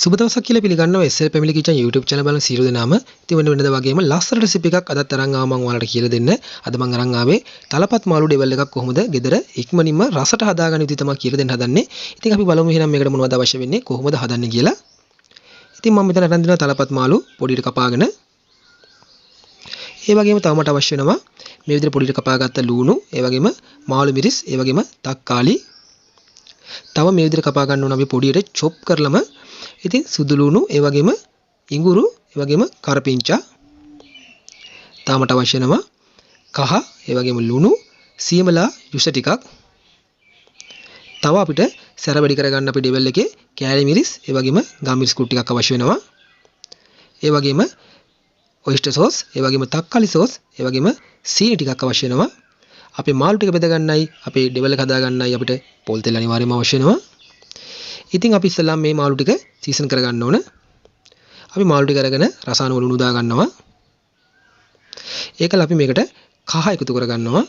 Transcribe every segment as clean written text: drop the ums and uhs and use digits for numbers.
සුබ දවසක් කියලා පිළිගන්නවා SL Family Kitchen YouTube channel බලන සියලු දෙනාම. ඉතින් වෙනද වගේම ලස්සන රෙසිපි එකක් අදත් අරන් ආවා මම ඔයාලට කියලා දෙන්න. අද මම අරන් ආවේ තලපත් මාළු ඩෙවල් එකක් කොහොමද ගෙදර ඉක්මනින්ම රසට හදාගන්න විදිහ තමයි කියලා දෙන්න හදන්නේ. ඉතින් අපි බලමු එහෙනම් මේකට මොනවද අවශ්‍ය වෙන්නේ කොහොමද හදන්නේ කියලා. ඉතින් මම මෙතන අරන් දෙනවා තලපත් මාළු පොඩියට කපාගෙන. ඒ වගේම තව මට අවශ්‍ය වෙනවා මේ විදිහට පොඩියට කපාගත්ත ලුණු, ඒ වගේම මාළු මිරිස්, ඒ වගේම තක්කාලි. තව මේ විදිහට කපා ගන්න ඕන අපි පොඩියට chop කරලම. ඉතින් සුදු ලුණු, ඒ වගේම ඉඟුරු, ඒ වගේම කරපිංචා. තාමට අවශ්‍ය වෙනවා කහ, ඒ වගේම ලුණු, සීමලා යුෂ ටිකක්. තව අපිට සැර වැඩි කරගන්න අපි ඩෙවල් එකේ කෑලි මිරිස්, ඒ වගේම ගම් මිරිස් කුට් ටිකක් අවශ්‍ය වෙනවා. ඒ වගේම ඔයිස්ටර් සෝස්, ඒ වගේම තක්කාලි සෝස්, ඒ වගේම සීනි ටිකක් අවශ්‍ය වෙනවා. අපේ මාළු ටික බෙද ගන්නයි, අපේ ඩෙවල් එක හදා ගන්නයි අපිට පොල් තෙල් අනිවාර්යයෙන්ම අවශ්‍ය වෙනවා. ඉතින් අපි ඉස්සෙල්ලා මේ මාළු ටික සීසන් කරගන්න ඕන. අපි මාළු ටික අරගෙන රසායන ලුණු දා ගන්නවා. ඒකල අපි මේකට කහ එකතු කරගන්නවා.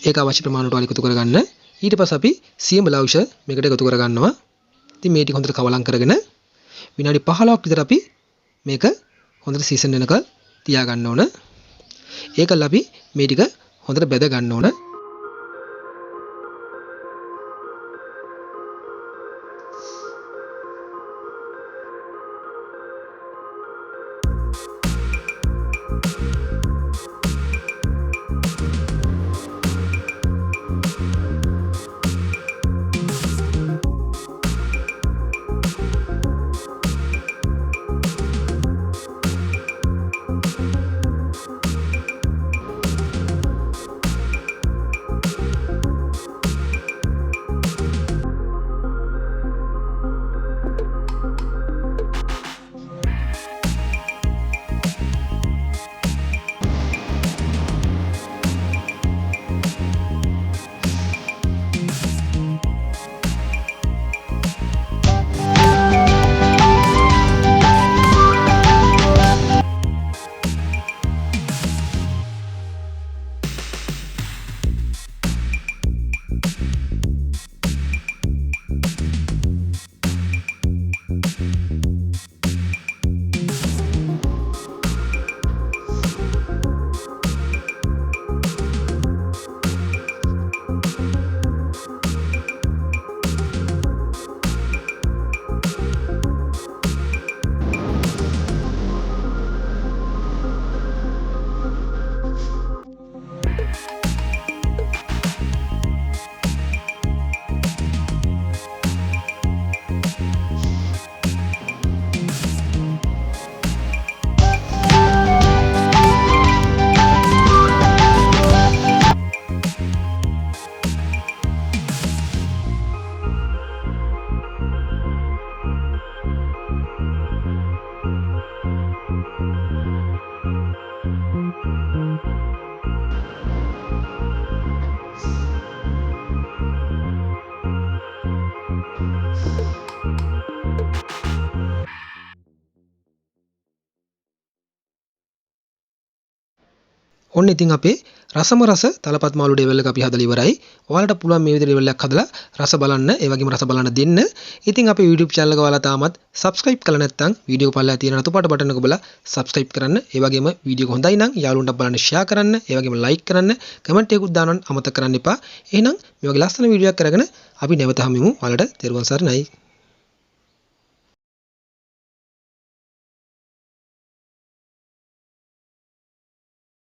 ඒක අවශ්‍ය ප්‍රමාණයට වල එකතු කරගන්න. ඊට පස්සේ අපි සියඹ ලවුෂ මේකට එකතු කරගන්නවා. ඉතින් මේ ටික හොඳට කවලම් කරගෙන විනාඩි 15ක් විතර අපි මේක හොඳට සීසන් වෙනකල් තියා ගන්න ඕන. ඒකල අපි මේ ටික හොඳට බෙද ගන්න ඕන. ඔන්න ඉතින් අපේ රසම රස තලපත් මාළු ඩෙවල් එක අපි හදලා ඉවරයි. ඔයාලට පුළුවන් මේ විදිහට ඩෙවල් එකක් හදලා රස බලන්න, ඒ වගේම රස බලන්න දෙන්න. ඉතින් අපේ YouTube channel එක ඔයාලා තාමත් subscribe කරලා නැත්නම් වීඩියෝ පල්ලෙහා තියෙන රතු පාට බටන් එක ඔබලා subscribe කරන්න. ඒ වගේම වීඩියෝ එක හොඳයි නම් යාළුවන්ට බලන්න share කරන්න, ඒ වගේම like කරන්න, comment එකකුත් දාන්න අමතක කරන්න එපා. එහෙනම් මේ වගේ ලස්සන වීඩියෝ එකක් අරගෙන අපි නැවත හමුවෙමු. ඔයාලට තෙරුවන් සරණයි.